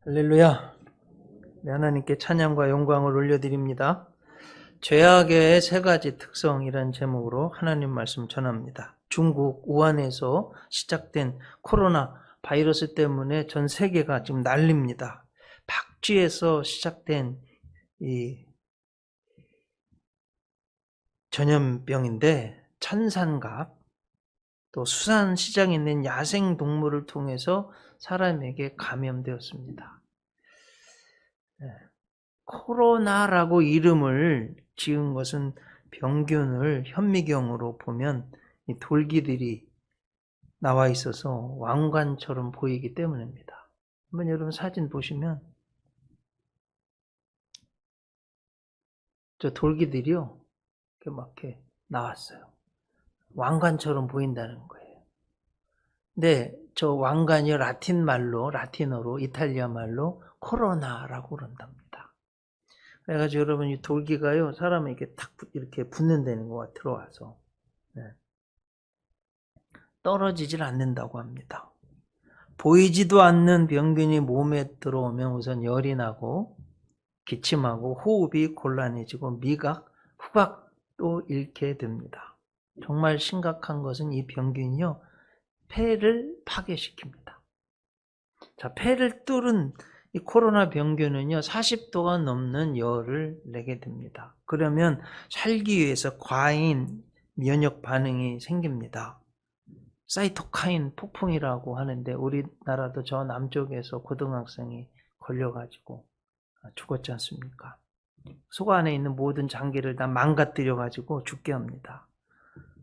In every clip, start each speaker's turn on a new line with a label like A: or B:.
A: 할렐루야. 네, 하나님께 찬양과 영광을 올려드립니다. 죄악의 세 가지 특성이란 제목으로 하나님 말씀 전합니다. 중국 우한에서 시작된 코로나 바이러스 때문에 전 세계가 지금 난립니다. 박쥐에서 시작된 이 전염병인데 천산갑, 또 수산시장에 있는 야생동물을 통해서 사람에게 감염되었습니다. 코로나라고 이름을 지은 것은 병균을 현미경으로 보면 이 돌기들이 나와 있어서 왕관처럼 보이기 때문입니다. 한번 여러분 사진 보시면 저 돌기들이요, 이렇게 나왔어요. 왕관처럼 보인다는 거예요. 근데 저 왕관이 라틴어로 이탈리아 말로 코로나라고 그런답니다. 그래가지고 여러분 이 돌기가요, 사람에게 탁 이렇게 붙는다는 거가 들어와서 떨어지질 않는다고 합니다. 보이지도 않는 병균이 몸에 들어오면 우선 열이 나고 기침하고 호흡이 곤란해지고 미각, 후각도 잃게 됩니다. 정말 심각한 것은 이 병균이요, 폐를 파괴시킵니다. 자, 폐를 뚫은 이 코로나 병균은요, 40도가 넘는 열을 내게 됩니다. 그러면 살기 위해서 과잉 면역 반응이 생깁니다. 사이토카인 폭풍이라고 하는데 우리나라도 저 남쪽에서 고등학생이 걸려가지고 죽었지 않습니까? 속 안에 있는 모든 장기를 다 망가뜨려가지고 죽게 합니다.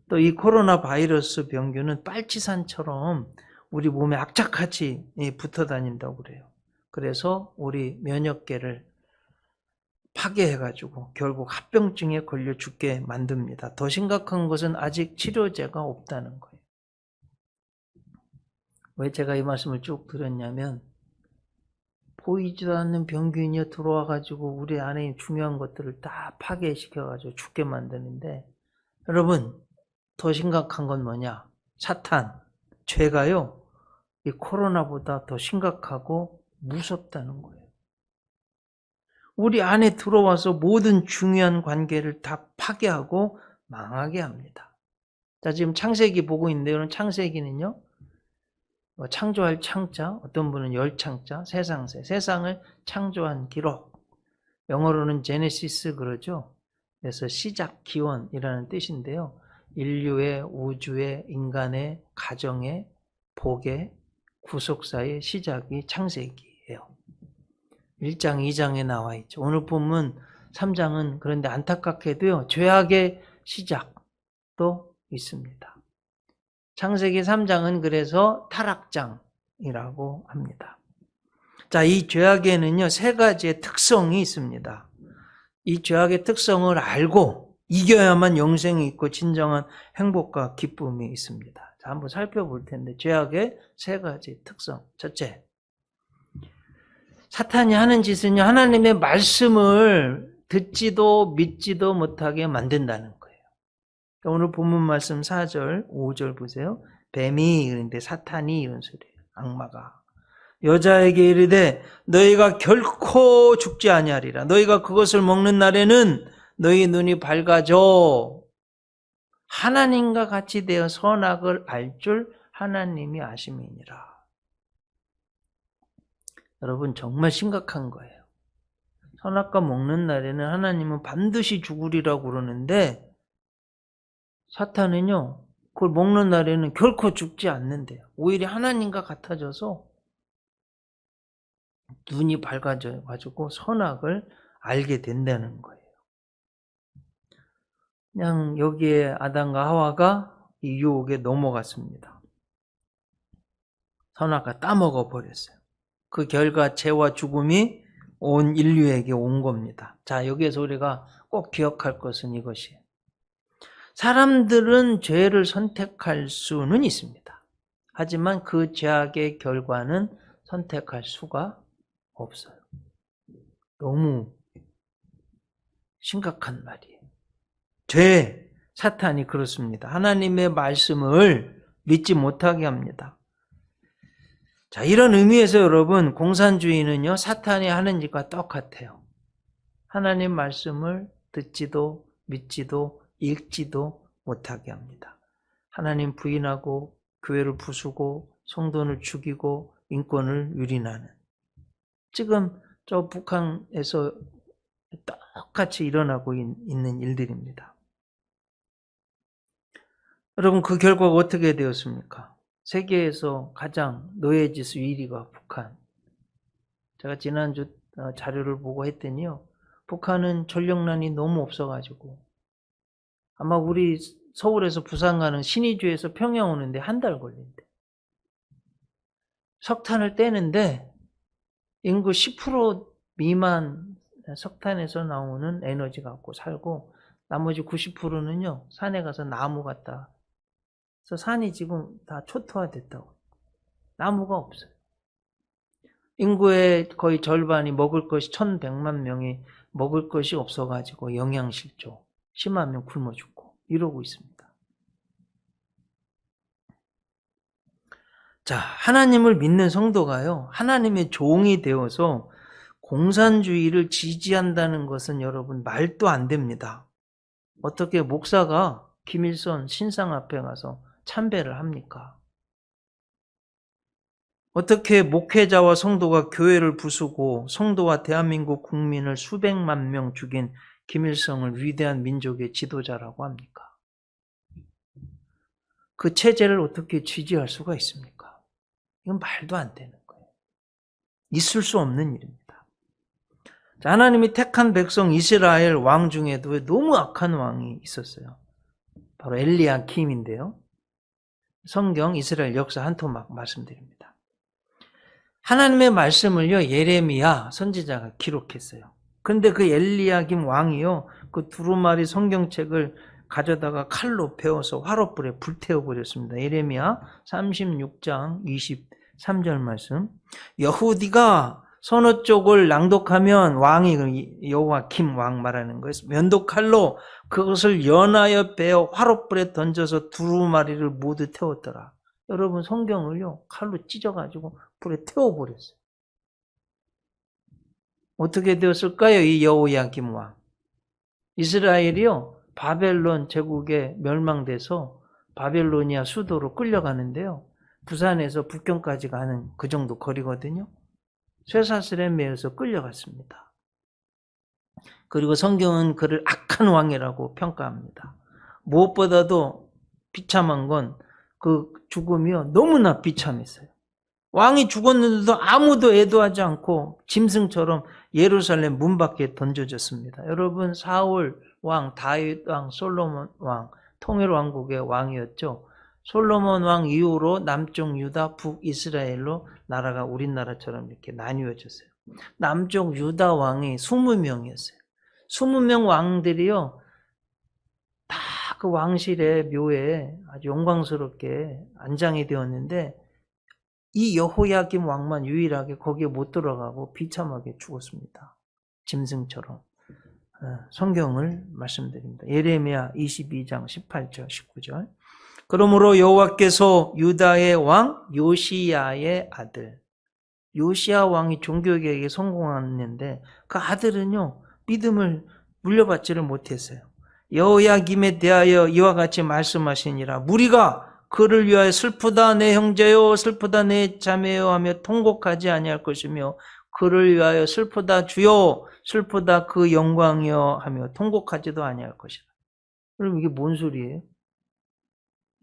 A: 또 이 코로나 바이러스 병균은 빨치산처럼 우리 몸에 악착같이 붙어 다닌다고 그래요. 그래서 우리 면역계를 파괴해가지고 결국 합병증에 걸려 죽게 만듭니다. 더 심각한 것은 아직 치료제가 없다는 거예요. 왜 제가 이 말씀을 쭉 드렸냐면, 보이지도 않는 병균이 들어와가지고 우리 안에 중요한 것들을 다 파괴시켜가지고 죽게 만드는데, 여러분 더 심각한 건 뭐냐? 사탄, 죄가요, 이 코로나보다 더 심각하고 무섭다는 거예요. 우리 안에 들어와서 모든 중요한 관계를 다 파괴하고 망하게 합니다. 자, 지금 창세기 보고 있는데, 이런 창세기는요, 창조할 창자, 어떤 분은 열창자, 세상을 창조한 기록. 영어로는 제네시스 그러죠. 그래서 시작, 기원이라는 뜻인데요. 인류의, 우주의, 인간의, 가정의, 복의, 구속사의 시작이 창세기예요. 1장, 2장에 나와 있죠. 오늘 본문 3장은 그런데 안타깝게도요, 죄악의 시작도 있습니다. 창세기 3장은 그래서 타락장이라고 합니다. 자, 이 죄악에는요, 세 가지의 특성이 있습니다. 이 죄악의 특성을 알고 이겨야만 영생이 있고 진정한 행복과 기쁨이 있습니다. 자, 한번 살펴볼 텐데, 죄악의 세 가지 특성. 첫째, 사탄이 하는 짓은요, 하나님의 말씀을 듣지도 믿지도 못하게 만든다는 거예요. 오늘 본문 말씀 4절, 5절 보세요. 뱀이, 그런데 사탄이 이런 소리예요. 악마가 여자에게 이르되 너희가 결코 죽지 아니하리라. 너희가 그것을 먹는 날에는 너희 눈이 밝아져 하나님과 같이 되어 선악을 알 줄 하나님이 아심이니라. 여러분 정말 심각한 거예요. 선악과 먹는 날에는 하나님은 반드시 죽으리라고 그러는데, 사탄은요, 그걸 먹는 날에는 결코 죽지 않는데요. 오히려 하나님과 같아져서 눈이 밝아져 가지고 선악을 알게 된다는 거예요. 그냥 여기에 아담과 하와가 이 유혹에 넘어갔습니다. 선악과 따먹어 버렸어요. 그 결과 죄와 죽음이 온 인류에게 온 겁니다. 자, 여기에서 우리가 꼭 기억할 것은 이것이에요. 사람들은 죄를 선택할 수는 있습니다. 하지만 그 죄악의 결과는 선택할 수가 없어요. 너무 심각한 말이에요. 사탄이 그렇습니다. 하나님의 말씀을 믿지 못하게 합니다. 자, 이런 의미에서 여러분, 공산주의는요, 사탄이 하는 일과 똑같아요. 하나님 말씀을 듣지도 믿지도 읽지도 못하게 합니다. 하나님 부인하고 교회를 부수고 성도를 죽이고 인권을 유린하는, 지금 저 북한에서 똑같이 일어나고 있는 일들입니다. 여러분, 그 결과가 어떻게 되었습니까? 세계에서 가장 노예지수 1위가 북한. 제가 지난주 자료를 보고 했더니요, 북한은 전력난이 너무 없어가지고 아마 우리 서울에서 부산 가는 신의주에서 평양 오는데 한 달 걸린대. 석탄을 떼는데 인구 10% 미만 석탄에서 나오는 에너지 갖고 살고, 나머지 90%는요 산에 가서 나무 갖다. 그래서 산이 지금 다 초토화됐다고. 나무가 없어요. 인구의 거의 절반이 먹을 것이 1100만 명이 먹을 것이 없어가지고 영양실조, 10만 명 굶어 죽고 이러고 있습니다. 자, 하나님을 믿는 성도가요, 하나님의 종이 되어서 공산주의를 지지한다는 것은 여러분 말도 안 됩니다. 어떻게 목사가 김일성 신상 앞에 가서 참배를 합니까? 어떻게 목회자와 성도가 교회를 부수고 성도와 대한민국 국민을 수백만 명 죽인 김일성을 위대한 민족의 지도자라고 합니까? 그 체제를 어떻게 지지할 수가 있습니까? 이건 말도 안 되는 거예요. 있을 수 없는 일입니다. 자, 하나님이 택한 백성 이스라엘 왕 중에도 너무 악한 왕이 있었어요. 바로 엘리야킴인데요. 성경 이스라엘 역사 한 토막 말씀드립니다. 하나님의 말씀을요, 예레미야 선지자가 기록했어요. 그런데 그 엘리야김 왕이요, 그 두루마리 성경책을 가져다가 칼로 베어서 화롯불에 불태워버렸습니다. 예레미야 36장 23절 말씀. 여후디가 서너 쪽을 낭독하면 왕이 여호와김 왕 말하는 거예요. 면도칼로 그것을 연하여 베어 화롯불에 던져서 두루마리를 모두 태웠더라. 여러분, 성경을요 칼로 찢어가지고 불에 태워버렸어요. 어떻게 되었을까요? 이 여호야김 왕. 이스라엘이요 바벨론 제국에 멸망돼서 바벨로니아 수도로 끌려가는데요, 부산에서 북경까지 가는 그 정도 거리거든요. 쇠사슬에 매여서 끌려갔습니다. 그리고 성경은 그를 악한 왕이라고 평가합니다. 무엇보다도 비참한 건 그 죽음이요 너무나 비참했어요. 왕이 죽었는데도 아무도 애도하지 않고 짐승처럼 예루살렘 문 밖에 던져졌습니다. 여러분, 사울 왕, 다윗 왕, 솔로몬 왕, 통일 왕국의 왕이었죠. 솔로몬 왕 이후로 남쪽 유다, 북이스라엘로 나라가 우리나라처럼 이렇게 나뉘어졌어요. 남쪽 유다 왕이 20명이었어요. 20명 왕들이요 다 그 왕실의 묘에 아주 영광스럽게 안장이 되었는데, 이 여호야김 왕만 유일하게 거기에 못 들어가고 비참하게 죽었습니다. 짐승처럼. 성경을 말씀드립니다. 예레미야 22장 18절 19절. 그러므로 여호와께서 유다의 왕 요시야의 아들, 요시야 왕이 종교개혁에 성공했는데 그 아들은요 믿음을 물려받지를 못했어요. 여호야김에 대하여 이와 같이 말씀하시니라. 무리가 그를 위하여 슬프다 내 형제요, 슬프다 내 자매요 하며 통곡하지 아니할 것이며, 그를 위하여 슬프다 주여, 슬프다 그 영광이여 하며 통곡하지도 아니할 것이라. 그럼 이게 뭔 소리예요?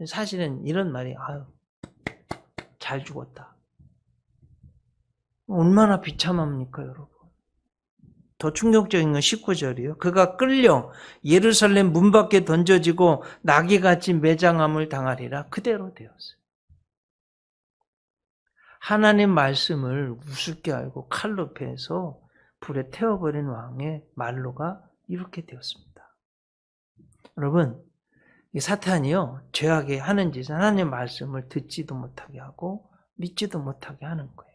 A: 사실은 이런 말이, 아유 잘 죽었다. 얼마나 비참합니까 여러분. 더 충격적인 건 19절이에요. 그가 끌려 예루살렘 문 밖에 던져지고 나귀같이 매장함을 당하리라. 그대로 되었어요. 하나님 말씀을 우습게 알고 칼로 패서 불에 태워버린 왕의 말로가 이렇게 되었습니다. 여러분, 이 사탄이요 죄악에 하는 짓은 하나님 말씀을 듣지도 못하게 하고 믿지도 못하게 하는 거예요.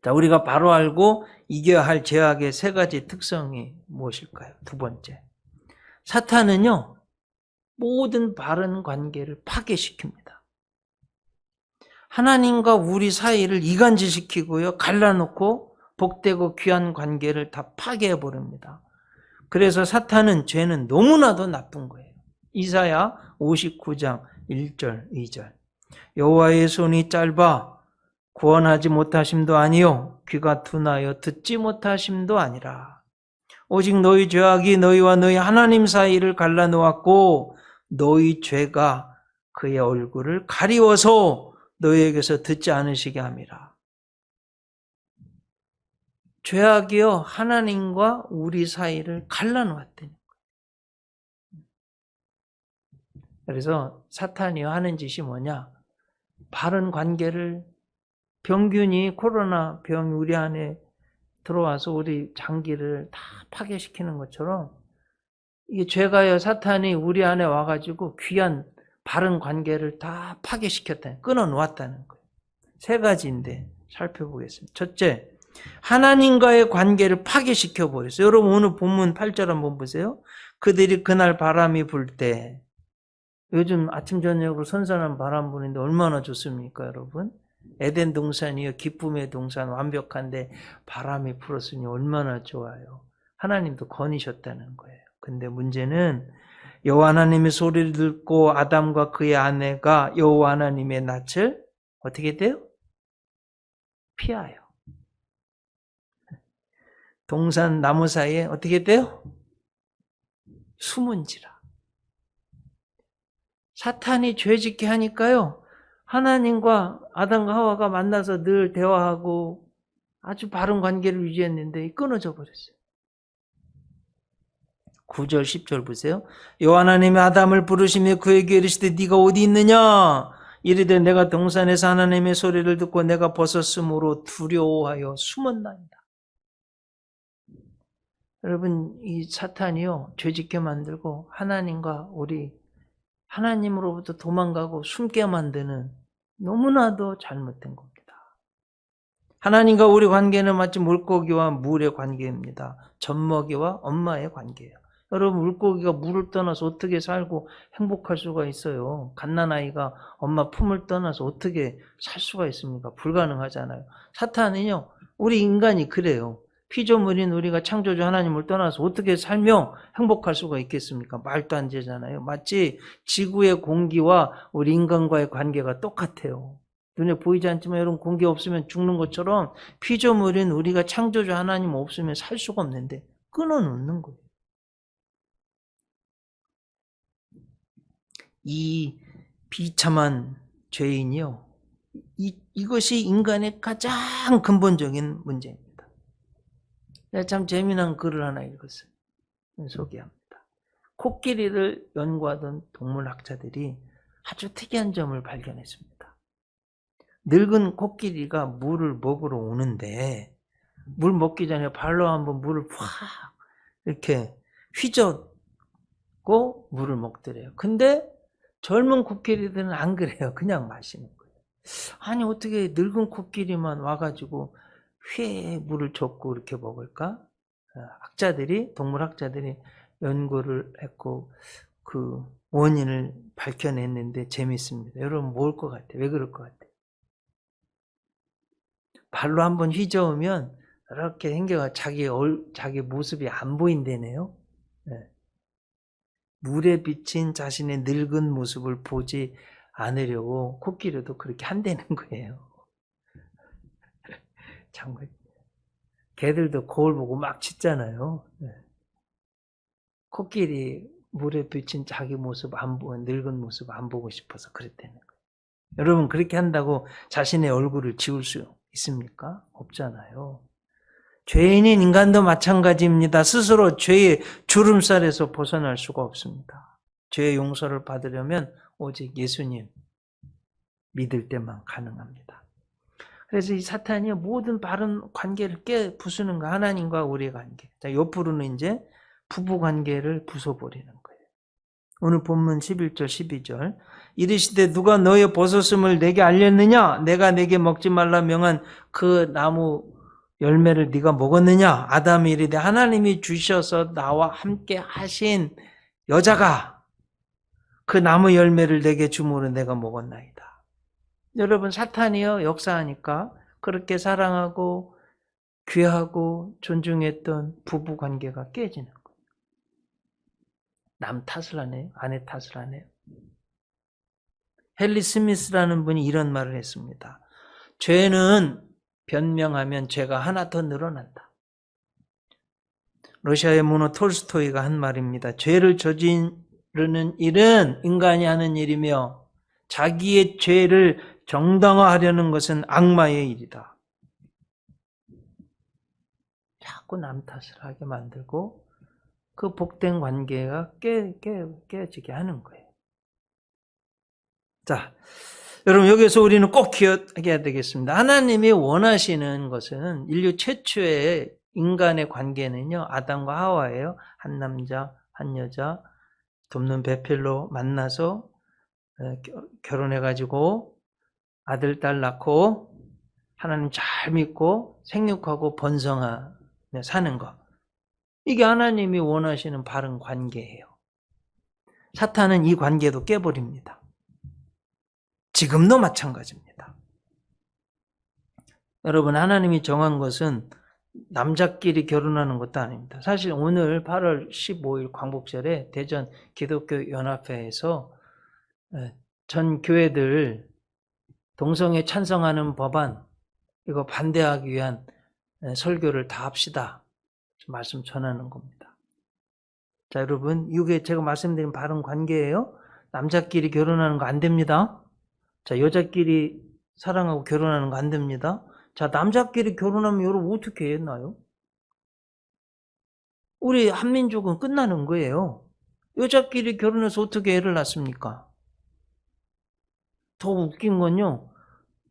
A: 자, 우리가 바로 알고 이겨야 할 죄악의 세 가지 특성이 무엇일까요? 두 번째, 사탄은요 모든 바른 관계를 파괴시킵니다. 하나님과 우리 사이를 이간질시키고요. 갈라놓고 복되고 귀한 관계를 다 파괴해 버립니다. 그래서 사탄은 죄는 너무나도 나쁜 거예요. 이사야 59장 1절 2절. 여호와의 손이 짧아 구원하지 못하심도 아니요 귀가 둔하여 듣지 못하심도 아니라 오직 너희 죄악이 너희와 너희 하나님 사이를 갈라놓았고 너희 죄가 그의 얼굴을 가리워서 너희에게서 듣지 않으시게 함이라. 죄악이요 하나님과 우리 사이를 갈라놓았다는 거예요. 그래서 사탄이 하는 짓이 뭐냐? 바른 관계를 병균이 코로나 병이 우리 안에 들어와서 우리 장기를 다 파괴시키는 것처럼 이게 죄가요 사탄이 우리 안에 와가지고 귀한 바른 관계를 다 파괴시켰다, 끊어놓았다는 거예요. 세 가지인데 살펴보겠습니다. 첫째, 하나님과의 관계를 파괴시켜버렸어요. 여러분 오늘 본문 8절 한번 보세요. 그들이 그날 바람이 불 때, 요즘 아침 저녁으로 선선한 바람 부는데 얼마나 좋습니까 여러분? 에덴 동산이요 기쁨의 동산 완벽한데 바람이 불었으니 얼마나 좋아요. 하나님도 거니셨다는 거예요. 근데 문제는 여호와 하나님의 소리를 듣고 아담과 그의 아내가 여호와 하나님의 낯을 어떻게 돼요? 피하여. 동산 나무 사이에 어떻게 돼요? 숨은지라. 사탄이 죄짓게 하니까요. 하나님과 아담과 하와가 만나서 늘 대화하고 아주 바른 관계를 유지했는데 끊어져 버렸어요. 9절 10절 보세요. 여호와 하나님이 아담을 부르시며 그에게 이르시되 네가 어디 있느냐? 이르되 내가 동산에서 하나님의 소리를 듣고 내가 벗었으므로 두려워하여 숨었나이다. 여러분 이 사탄이요 죄짓게 만들고 하나님과 우리 하나님으로부터 도망가고 숨게 만드는 너무나도 잘못된 겁니다. 하나님과 우리 관계는 마치 물고기와 물의 관계입니다. 젖먹이와 엄마의 관계예요. 여러분 물고기가 물을 떠나서 어떻게 살고 행복할 수가 있어요? 갓난아이가 엄마 품을 떠나서 어떻게 살 수가 있습니까? 불가능하잖아요. 사탄은요 우리 인간이 그래요. 피조물인 우리가 창조주 하나님을 떠나서 어떻게 살며 행복할 수가 있겠습니까? 말도 안 되잖아요. 마치 지구의 공기와 우리 인간과의 관계가 똑같아요. 눈에 보이지 않지만 여러분 공기 없으면 죽는 것처럼 피조물인 우리가 창조주 하나님 없으면 살 수가 없는데 끊어놓는 거예요. 이 비참한 죄인이요. 이것이 인간의 가장 근본적인 문제입니다. 내가 참 재미난 글을 하나 읽었어요. 소개합니다. 코끼리를 연구하던 동물학자들이 아주 특이한 점을 발견했습니다. 늙은 코끼리가 물을 먹으러 오는데 물 먹기 전에 발로 한번 물을 확 이렇게 휘젓고 물을 먹더래요. 근데 젊은 코끼리들은 안 그래요. 그냥 마시는 거예요. 아니 어떻게 늙은 코끼리만 와가지고 휘에 물을 젓고 이렇게 먹을까? 동물학자들이 연구를 했고 그 원인을 밝혀냈는데 재밌습니다. 여러분 뭘 것 같아요? 왜 그럴 것 같아요? 발로 한번 휘저으면 이렇게 생겨가 자기 모습이 안 보인다네요. 네. 물에 비친 자신의 늙은 모습을 보지 않으려고 코끼리도 그렇게 한다는 거예요. 정말 개들도 거울 보고 막 짖잖아요. 네. 코끼리 물에 비친 자기 모습 안 보고 늙은 모습 안 보고 싶어서 그랬다는 거예요. 여러분 그렇게 한다고 자신의 얼굴을 지울 수 있습니까? 없잖아요. 죄인인 인간도 마찬가지입니다. 스스로 죄의 주름살에서 벗어날 수가 없습니다. 죄의 용서를 받으려면 오직 예수님 믿을 때만 가능합니다. 그래서 이 사탄이 모든 바른 관계를 부수는 거, 하나님과 우리의 관계. 자, 옆으로는 이제 부부 관계를 부숴버리는 거예요. 오늘 본문 11절, 12절. 이르시되 누가 너의 버섯음을 내게 알렸느냐? 내가 내게 먹지 말라 명한 그 나무 열매를 네가 먹었느냐? 아담이 이르되 하나님이 주셔서 나와 함께 하신 여자가 그 나무 열매를 내게 주므로 내가 먹었나이다. 여러분, 사탄이요 역사하니까 그렇게 사랑하고 귀하고 존중했던 부부 관계가 깨지는 거예요. 남 탓을 하네요. 아내 탓을 하네요. 헨리 스미스라는 분이 이런 말을 했습니다. 죄는 변명하면 죄가 하나 더 늘어난다. 러시아의 문호 톨스토이가 한 말입니다. 죄를 저지르는 일은 인간이 하는 일이며 자기의 죄를 정당화하려는 것은 악마의 일이다. 자꾸 남 탓을 하게 만들고 그 복된 관계가 깨지게 하는 거예요. 자, 여러분 여기서 우리는 꼭 기억해야 되겠습니다. 하나님이 원하시는 것은 인류 최초의 인간의 관계는요, 아담과 하와예요. 한 남자, 한 여자, 돕는 배필로 만나서 결혼해가지고 아들, 딸 낳고 하나님 잘 믿고 생육하고 번성하며 사는 것. 이게 하나님이 원하시는 바른 관계예요. 사탄은 이 관계도 깨버립니다. 지금도 마찬가지입니다. 여러분, 하나님이 정한 것은 남자끼리 결혼하는 것도 아닙니다. 사실 오늘 8월 15일 광복절에 대전 기독교 연합회에서 전 교회들 동성애 찬성하는 법안 이거 반대하기 위한 설교를 다 합시다. 말씀 전하는 겁니다. 자, 여러분, 이게 제가 말씀드린 바른 관계예요. 남자끼리 결혼하는 거 안 됩니다. 자, 여자끼리 사랑하고 결혼하는 거 안 됩니다. 자, 남자끼리 결혼하면 여러분 어떻게 했나요? 우리 한민족은 끝나는 거예요. 여자끼리 결혼해서 어떻게 애를 낳습니까? 더 웃긴 건요.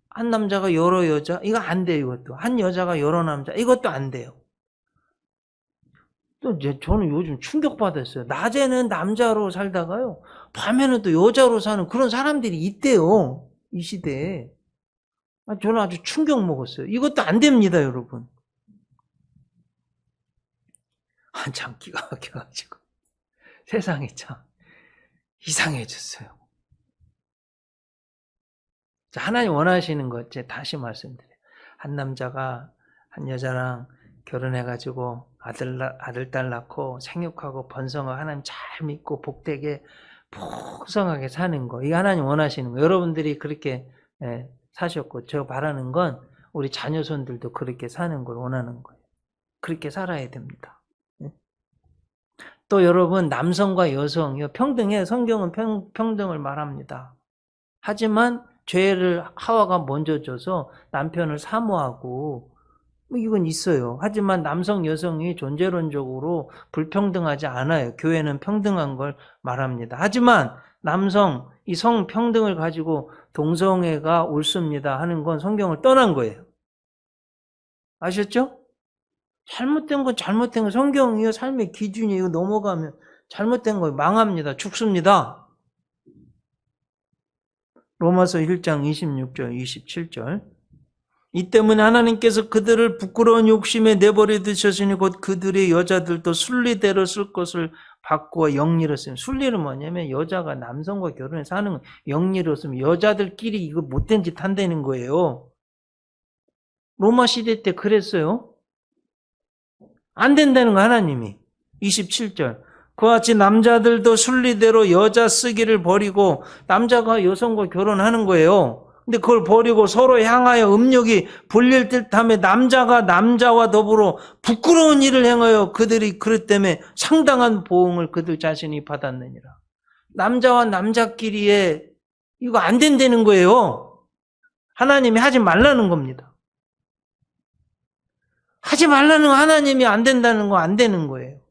A: 한 남자가 여러 여자, 이거 안 돼요, 이것도. 한 여자가 여러 남자, 이것도 안 돼요. 또 저는 요즘 충격받았어요. 낮에는 남자로 살다가요, 밤에는 또 여자로 사는 그런 사람들이 있대요. 이 시대에. 저는 아주 충격 먹었어요. 이것도 안 됩니다, 여러분. 한참 기가 막혀가지고. 세상이 참 이상해졌어요. 자, 하나님 원하시는 것, 제가 다시 말씀드려요. 한 남자가 한 여자랑 결혼해가지고 아들, 딸 낳고 생육하고 번성하고 하나님 잘 믿고 복되게 풍성하게 사는 거. 이게 하나님 원하시는 거. 여러분들이 그렇게 사셨고, 제가 바라는 건 우리 자녀손들도 그렇게 사는 걸 원하는 거예요. 그렇게 살아야 됩니다. 또 여러분, 남성과 여성, 평등해. 성경은 평등을 말합니다. 하지만 죄를 하와가 먼저 져서 남편을 사모하고, 이건 있어요. 하지만 남성, 여성이 존재론적으로 불평등하지 않아요. 교회는 평등한 걸 말합니다. 하지만 남성, 이 성평등을 가지고 동성애가 옳습니다 하는 건 성경을 떠난 거예요. 아셨죠? 잘못된 건 잘못된 거. 성경이요, 삶의 기준이에요. 넘어가면 잘못된 거 망합니다. 죽습니다. 로마서 1장 26절, 27절. 이 때문에 하나님께서 그들을 부끄러운 욕심에 내버려 두셨으니 곧 그들의 여자들도 순리대로 쓸 것을 바꾸어 영리로 쓰면. 순리는 뭐냐면 여자가 남성과 결혼해서 하는 거 영리로 쓰면 여자들끼리 이거 못된 짓 한다는 거예요. 로마 시대 때 그랬어요. 안 된다는 거 하나님이. 27절. 그와 같이 남자들도 순리대로 여자 쓰기를 버리고 남자가 여성과 결혼하는 거예요. 근데 그걸 버리고 서로 향하여 음욕이 불릴 듯하며 남자가 남자와 더불어 부끄러운 일을 행하여 그들이 그릇 때문에 상당한 보응을 그들 자신이 받았느니라. 남자와 남자끼리에 이거 안 된다는 거예요. 하나님이 하지 말라는 겁니다. 하지 말라는 거 하나님이 안 된다는 거 안 되는 거예요.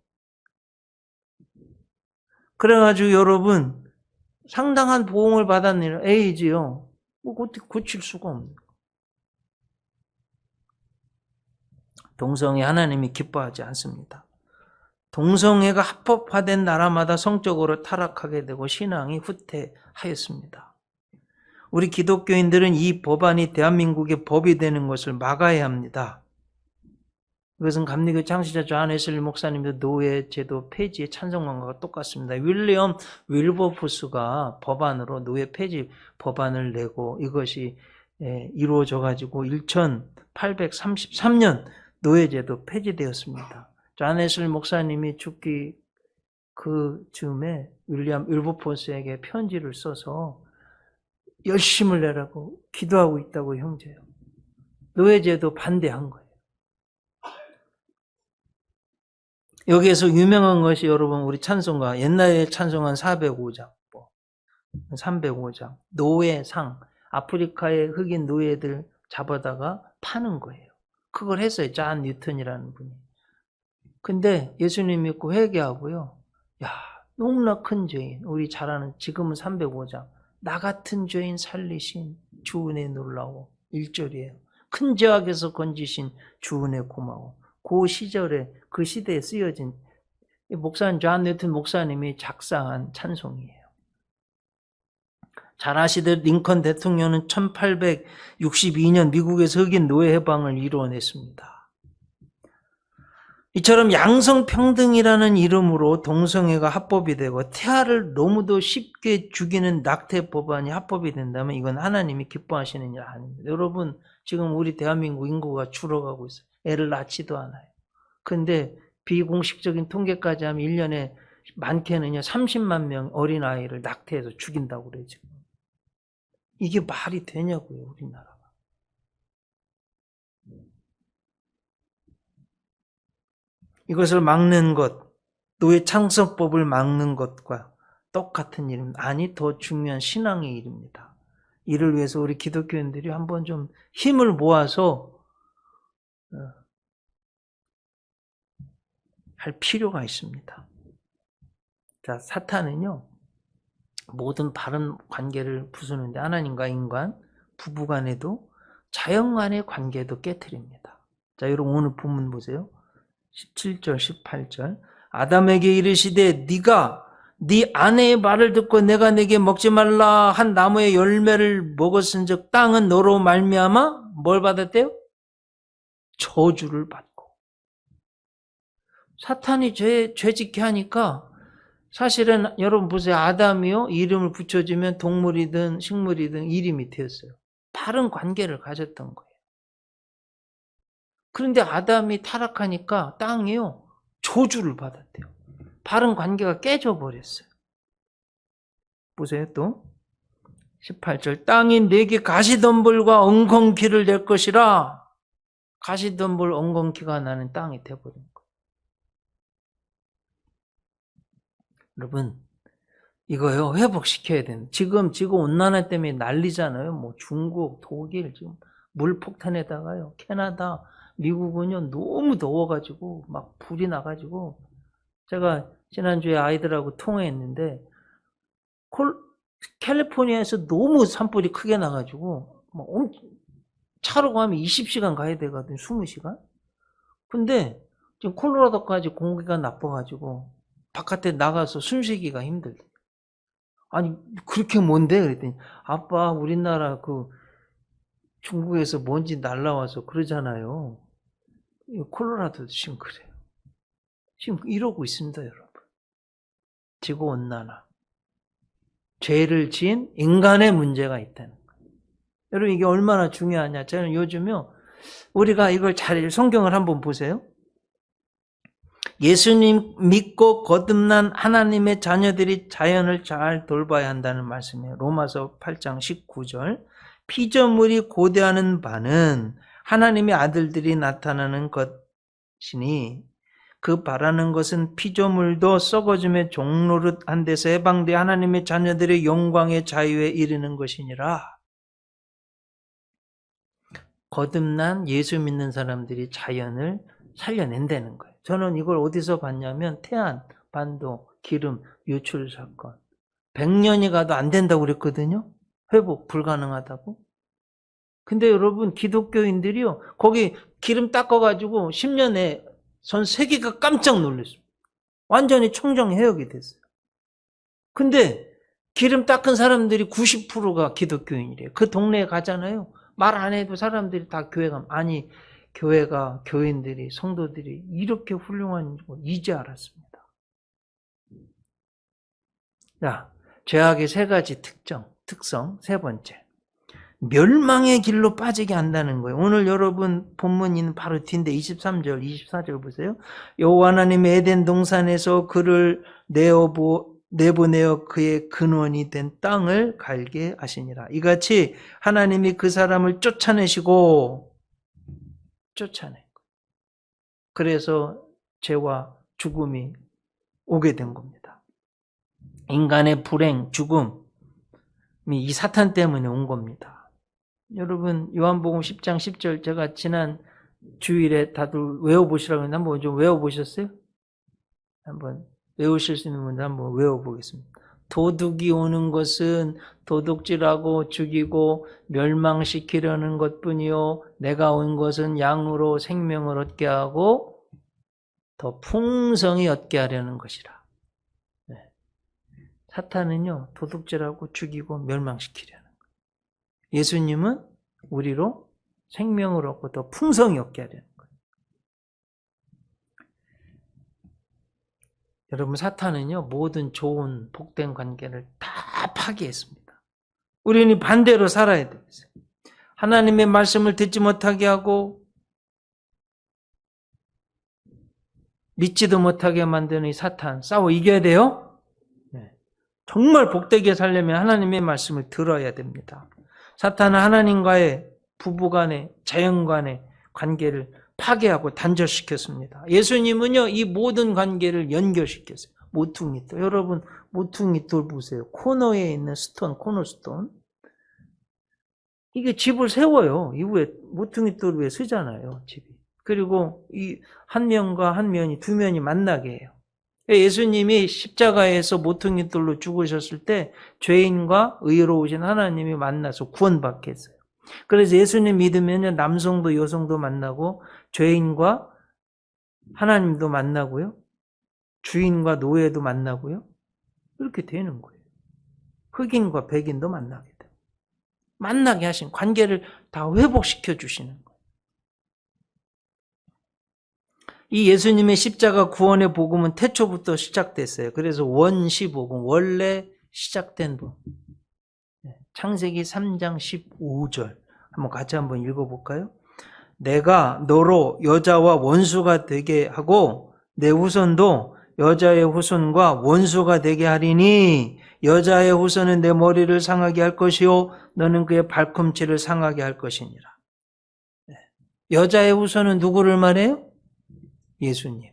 A: 그래가지고 여러분 상당한 보응을 받았느니라. 에이지요. 어떻게 고칠 수가 없는 거예요. 동성애 하나님이 기뻐하지 않습니다. 동성애가 합법화된 나라마다 성적으로 타락하게 되고 신앙이 후퇴하였습니다. 우리 기독교인들은 이 법안이 대한민국의 법이 되는 것을 막아야 합니다. 이것은 감리교 창시자 존 웨슬리 목사님도 노예 제도 폐지의 찬성론과 똑같습니다. 윌리엄 윌버포스가 법안으로 노예 폐지 법안을 내고 이것이 이루어져 가지고 1833년 노예제도 폐지되었습니다. 존 웨슬리 목사님이 죽기 그 즈음에 윌리엄 윌버포스에게 편지를 써서 열심을 내라고 기도하고 있다고 형제요. 노예제도 반대한 거예요. 여기에서 유명한 것이 여러분 우리 찬송가 옛날에 찬송한 405장 305장 노예상 아프리카의 흑인 노예들 잡아다가 파는 거예요. 그걸 했어요. 존 뉴턴이라는 분이. 근데 예수님 믿고 회개하고요. 야, 너무나 큰 죄인 우리 잘 아는 지금은 305장 나 같은 죄인 살리신 주 은혜 놀라워 1절이에요. 큰 죄악에서 건지신 주 은혜 고마워. 그 시절에 그 시대에 쓰여진 목사님 존 뉴턴 목사님이 작사한 찬송이에요. 잘 아시듯 링컨 대통령은 1862년 미국에서 흑인 노예 해방을 이루어냈습니다. 이처럼 양성평등이라는 이름으로 동성애가 합법이 되고 태아를 너무도 쉽게 죽이는 낙태 법안이 합법이 된다면 이건 하나님이 기뻐하시는 일 아닙니다. 여러분 지금 우리 대한민국 인구가 줄어가고 있어요. 애를 낳지도 않아요. 근데 비공식적인 통계까지 하면 1년에 많게는요 30만 명 어린아이를 낙태해서 죽인다고 그래요. 지금. 이게 말이 되냐고요, 우리나라가. 이것을 막는 것, 노예 창설법을 막는 것과 똑같은 일입니다. 아니, 더 중요한 신앙의 일입니다. 이를 위해서 우리 기독교인들이 한번 좀 힘을 모아서 할 필요가 있습니다. 자, 사탄은요, 모든 바른 관계를 부수는데 하나님과 인간, 부부간에도 자연간의 관계도 깨트립니다. 자, 여러분 오늘 본문 보세요. 17절, 18절. 아담에게 이르시되 네가 네 아내의 말을 듣고 내가 네게 먹지 말라 한 나무의 열매를 먹었은즉 땅은 너로 말미암아 뭘 받았대요? 저주를 받고. 사탄이 죄짓게 하니까 사실은 여러분 보세요. 아담이요 이름을 붙여주면 동물이든 식물이든 이름이 되었어요. 바른 관계를 가졌던 거예요. 그런데 아담이 타락하니까 땅이요 저주를 받았대요. 바른 관계가 깨져버렸어요. 보세요 또 18절 땅이 내게 가시덤불과 엉겅퀴를 낼 것이라. 가시덤불 엉겅퀴가 나는 땅이 되어버린 거예요. 여러분 이거요 회복시켜야 돼요. 지금 지구온난화 때문에 난리잖아요. 뭐 중국, 독일 지금 물폭탄에다가요 캐나다 미국은요 너무 더워가지고 막 불이 나가지고 제가 지난주에 아이들하고 통화했는데 캘리포니아에서 너무 산불이 크게 나가지고 막 차로 가면 20시간 가야 되거든요. 20시간. 근데 지금 콜로라도까지 공기가 나빠가지고 바깥에 나가서 숨쉬기가 힘들대. 아니 그렇게 뭔데? 그랬더니 아빠 우리나라 그 중국에서 먼지 날라와서 그러잖아요. 콜로라도도 지금 그래요. 지금 이러고 있습니다, 여러분. 지구온난화. 죄를 지은 인간의 문제가 있다는 거예요. 여러분 이게 얼마나 중요하냐. 저는 요즘요. 우리가 이걸 잘 성경을 한번 보세요. 예수님 믿고 거듭난 하나님의 자녀들이 자연을 잘 돌봐야 한다는 말씀이에요. 로마서 8장 19절. 피조물이 고대하는 바는 하나님의 아들들이 나타나는 것이니 그 바라는 것은 피조물도 썩어짐의 종노릇 한 데서 해방되어 하나님의 자녀들의 영광의 자유에 이르는 것이니라. 거듭난 예수 믿는 사람들이 자연을 살려낸다는 거예요. 저는 이걸 어디서 봤냐면 태안, 반도, 기름, 유출 사건. 100년이 가도 안 된다고 그랬거든요. 회복 불가능하다고. 근데 여러분 기독교인들이요. 거기 기름 닦아가지고 10년에 전 세계가 깜짝 놀랐어요. 완전히 청정해역이 됐어요. 근데 기름 닦은 사람들이 90%가 기독교인이래요. 그 동네에 가잖아요. 말 안 해도 사람들이 다 교회 가면 아니 교회가, 교인들이, 성도들이 이렇게 훌륭한 줄 이제 알았습니다. 자, 죄악의 세 가지 특성, 세 번째. 멸망의 길로 빠지게 한다는 거예요. 오늘 여러분 본문인 바로 뒤인데 23절, 24절 보세요. 여호와 하나님의 에덴 동산에서 그를 내보내어 그의 근원이 된 땅을 갈게 하시니라. 이같이 하나님이 그 사람을 쫓아내시고 그래서 죄와 죽음이 오게 된 겁니다. 인간의 불행, 죽음이 이 사탄 때문에 온 겁니다. 여러분 요한복음 10장 10절 제가 지난 주일에 다들 외워보시라고 했는데 한번 좀 외워보셨어요? 한번 외우실 수 있는 분들 한번 외워보겠습니다. 도둑이 오는 것은 도둑질하고 죽이고 멸망시키려는 것뿐이요 내가 온 것은 양으로 생명을 얻게 하고 더 풍성히 얻게 하려는 것이라. 네. 사탄은요 도둑질하고 죽이고 멸망시키려는 거예요. 예수님은 우리로 생명을 얻고 더 풍성히 얻게 하려는 거예요. 여러분 사탄은요 모든 좋은 복된 관계를 다 파괴했습니다. 우리는 반대로 살아야 돼요. 하나님의 말씀을 듣지 못하게 하고 믿지도 못하게 만드는 이 사탄 싸워 이겨야 돼요. 네. 정말 복되게 살려면 하나님의 말씀을 들어야 됩니다. 사탄은 하나님과의 부부간의 자연간의 관계를 파괴하고 단절시켰습니다. 예수님은요 이 모든 관계를 연결시켰어요. 모퉁이돌. 여러분 모퉁이돌 보세요. 코너에 있는 스톤, 코너스톤. 이게 집을 세워요. 이후에 모퉁이돌 위에 서잖아요. 집이. 그리고 이 한 면과 한 면이 두 면이 만나게 해요. 예수님이 십자가에서 모퉁이돌로 죽으셨을 때 죄인과 의로우신 하나님이 만나서 구원받게 했어요. 그래서 예수님 믿으면 남성도 여성도 만나고 죄인과 하나님도 만나고요. 주인과 노예도 만나고요. 이렇게 되는 거예요. 흑인과 백인도 만나게 돼요. 만나게 하신 관계를 다 회복시켜 주시는 거예요. 이 예수님의 십자가 구원의 복음은 태초부터 시작됐어요. 그래서 원시복음, 원래 시작된 복음. 창세기 3장 15절 한번 같이 한번 읽어볼까요? 내가 너로 여자와 원수가 되게 하고 내 후손도 여자의 후손과 원수가 되게 하리니 여자의 후손은 내 머리를 상하게 할 것이요 너는 그의 발꿈치를 상하게 할 것이니라. 여자의 후손은 누구를 말해요? 예수님.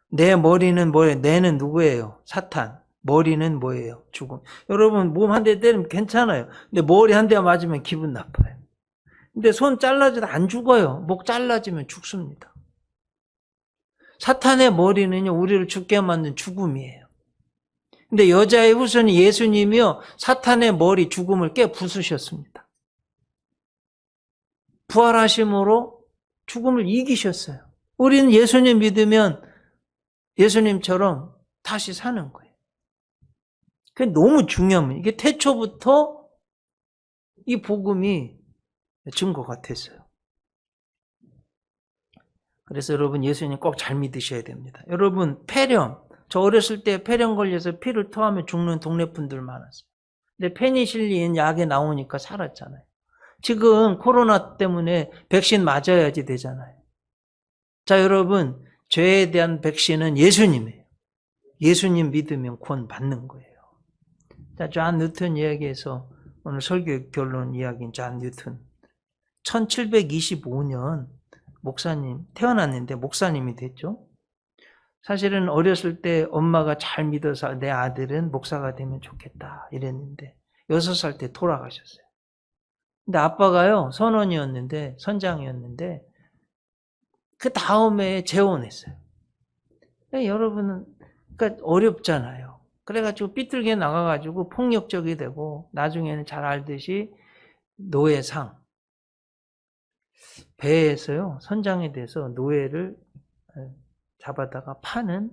A: 내 머리는 뭐예요? 내는 누구예요? 사탄. 머리는 뭐예요? 죽음. 여러분 몸 한 대 때리면 괜찮아요. 근데 머리 한 대 맞으면 기분 나빠요. 근데 손 잘라져도 안 죽어요. 목 잘라지면 죽습니다. 사탄의 머리는요 우리를 죽게 만든 죽음이에요. 근데 여자의 후손이 예수님이요 사탄의 머리 죽음을 깨 부수셨습니다. 부활하심으로 죽음을 이기셨어요. 우리는 예수님 믿으면 예수님처럼 다시 사는 거예요. 그게 너무 중요합니다. 이게 태초부터 이 복음이 증거가 됐어요. 그래서 여러분 예수님 꼭 잘 믿으셔야 됩니다. 여러분 폐렴, 저 어렸을 때 폐렴 걸려서 피를 토하면 죽는 동네 분들 많았어요. 근데 페니실린 약이 나오니까 살았잖아요. 지금 코로나 때문에 백신 맞아야지 되잖아요. 자, 여러분, 죄에 대한 백신은 예수님이에요. 예수님 믿으면 구원 받는 거예요. 자, 존 뉴턴 이야기에서 오늘 설교 결론 이야기인 존 뉴턴. 1725년 목사님, 태어났는데 목사님이 됐죠. 사실은 어렸을 때 엄마가 잘 믿어서 내 아들은 목사가 되면 좋겠다 이랬는데 6살 때 돌아가셨어요. 근데 아빠가요 선장이었는데 그 다음에 재혼했어요. 여러분은 그러니까 어렵잖아요. 그래가지고 삐뚤게 나가가지고 폭력적이 되고 나중에는 잘 알듯이 노예상 배에서요 선장이 돼서 노예를 잡아다가 파는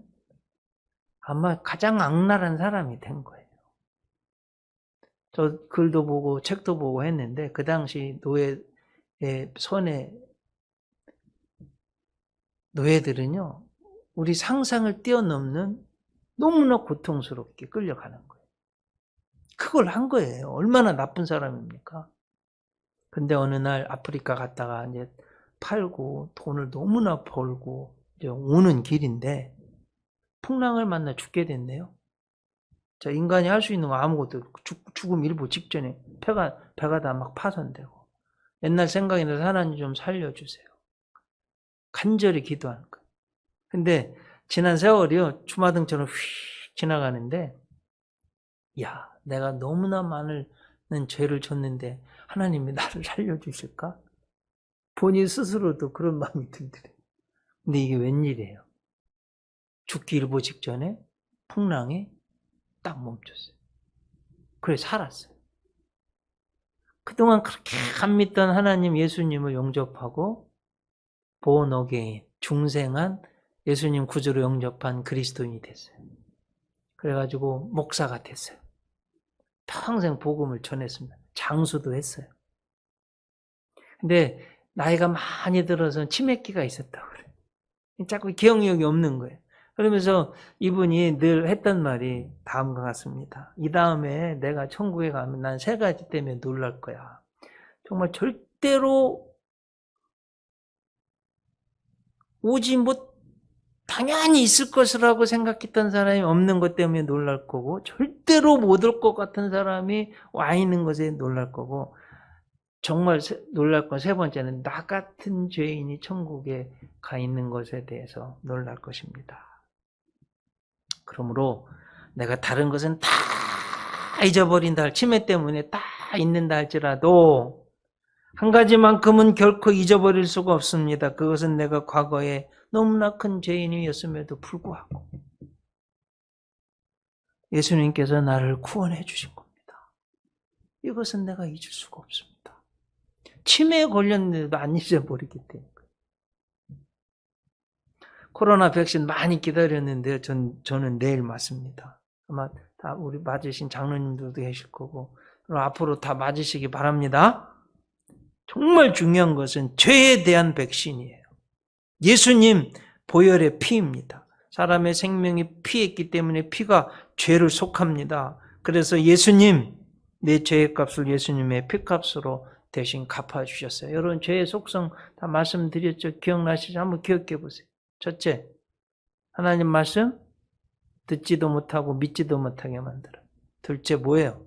A: 아마 가장 악랄한 사람이 된 거예요. 저 글도 보고 책도 보고 했는데 그 당시 노예 손에 노예들은요, 우리 상상을 뛰어넘는 너무나 고통스럽게 끌려가는 거예요. 그걸 한 거예요. 얼마나 나쁜 사람입니까? 근데 어느 날 아프리카 갔다가 이제 팔고 돈을 너무나 벌고 이제 오는 길인데 풍랑을 만나 죽게 됐네요. 자, 인간이 할 수 있는 거 아무것도 죽음 일보 직전에 배가 다 막 파손되고 옛날 생각이 나서 하나님 좀 살려주세요. 간절히 기도하는 거예요. 근데 지난 세월이요 주마등처럼 휙 지나가는데 야, 내가 너무나 많은 죄를 졌는데 하나님이 나를 살려주실까? 본인 스스로도 그런 마음이 들더래요. 근데 이게 웬일이에요? 죽기 일보 직전에 풍랑이 딱 멈췄어요. 그래 살았어요. 그동안 그렇게 안 믿던 하나님 예수님을 영접하고 born again, 중생한 예수님 구주로 영접한 그리스도인이 됐어요. 그래가지고 목사가 됐어요. 평생 복음을 전했습니다. 장수도 했어요. 근데 나이가 많이 들어서 치매기가 있었다고 그래요. 자꾸 기억력이 없는 거예요. 그러면서 이분이 늘 했던 말이 다음과 같습니다. 이 다음에 내가 천국에 가면 난 3가지 때문에 놀랄 거야. 정말 절대로 오지 당연히 있을 것이라고 생각했던 사람이 없는 것 때문에 놀랄 거고, 절대로 못 올 것 같은 사람이 와 있는 것에 놀랄 거고, 정말 놀랄 건 3번째는 나 같은 죄인이 천국에 가 있는 것에 대해서 놀랄 것입니다. 그러므로 내가 다른 것은 다 잊어버린다, 치매 때문에 다 잊는다 할지라도 한 가지만큼은 결코 잊어버릴 수가 없습니다. 그것은 내가 과거에 너무나 큰 죄인이었음에도 불구하고 예수님께서 나를 구원해 주신 겁니다. 이것은 내가 잊을 수가 없습니다. 치매에 걸렸는데도 안 잊어버리기 때문에. 코로나 백신 많이 기다렸는데요. 저는 내일 맞습니다. 아마 다 우리 맞으신 장로님들도 계실 거고, 그럼 앞으로 다 맞으시기 바랍니다. 정말 중요한 것은 죄에 대한 백신이에요. 예수님 보혈의 피입니다. 사람의 생명이 피했기 때문에 피가 죄를 속합니다. 그래서 예수님, 내 죄의 값을 예수님의 피값으로 대신 갚아주셨어요. 여러분 죄의 속성 다 말씀드렸죠? 기억나시죠? 한번 기억해 보세요. 첫째, 하나님 말씀 듣지도 못하고 믿지도 못하게 만들어요. 둘째 뭐예요?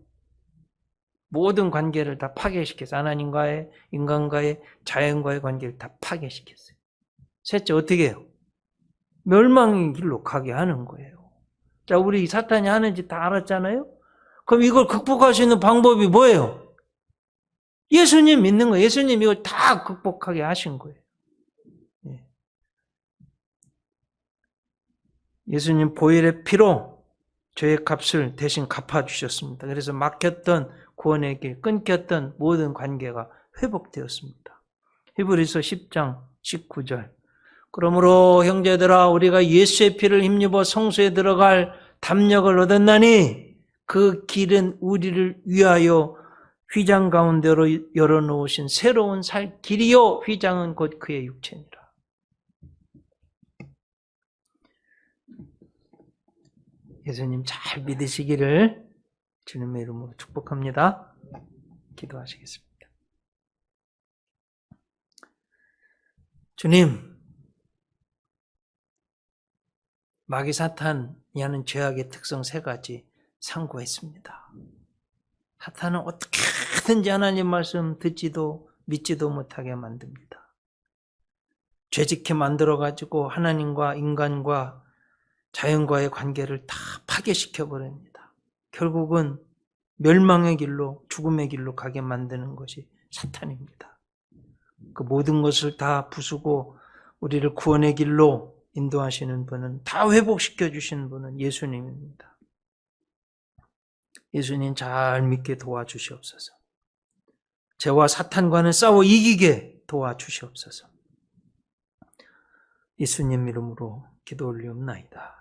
A: 모든 관계를 다 파괴시켰어요. 하나님과의, 인간과의, 자연과의 관계를 다 파괴시켰어요. 셋째 어떻게 해요? 멸망의 길로 가게 하는 거예요. 자, 우리 사탄이 하는 짓 다 알았잖아요? 그럼 이걸 극복할 수 있는 방법이 뭐예요? 예수님 믿는 거예요. 예수님 이걸 다 극복하게 하신 거예요. 예수님 보혈의 피로 죄의 값을 대신 갚아주셨습니다. 그래서 막혔던 구원의 길, 끊겼던 모든 관계가 회복되었습니다. 히브리서 10장 19절. 그러므로 형제들아 우리가 예수의 피를 힘입어 성소에 들어갈 담력을 얻었나니 그 길은 우리를 위하여 휘장 가운데로 열어놓으신 새로운 살 길이요 휘장은 곧 그의 육체니라. 예수님 잘 믿으시기를 주님의 이름으로 축복합니다. 기도하시겠습니다. 주님, 마귀 사탄이 하는 죄악의 특성 3가지 상고했습니다. 사탄은 어떻게든지 하나님 말씀 듣지도 믿지도 못하게 만듭니다. 죄짓게 만들어가지고 하나님과 인간과 자연과의 관계를 다 파괴시켜버립니다. 결국은 멸망의 길로, 죽음의 길로 가게 만드는 것이 사탄입니다. 그 모든 것을 다 부수고 우리를 구원의 길로 인도하시는 분은, 다 회복시켜 주시는 분은 예수님입니다. 예수님 잘 믿게 도와주시옵소서. 죄와 사탄과는 싸워 이기게 도와주시옵소서. 예수님 이름으로 기도 올리옵나이다.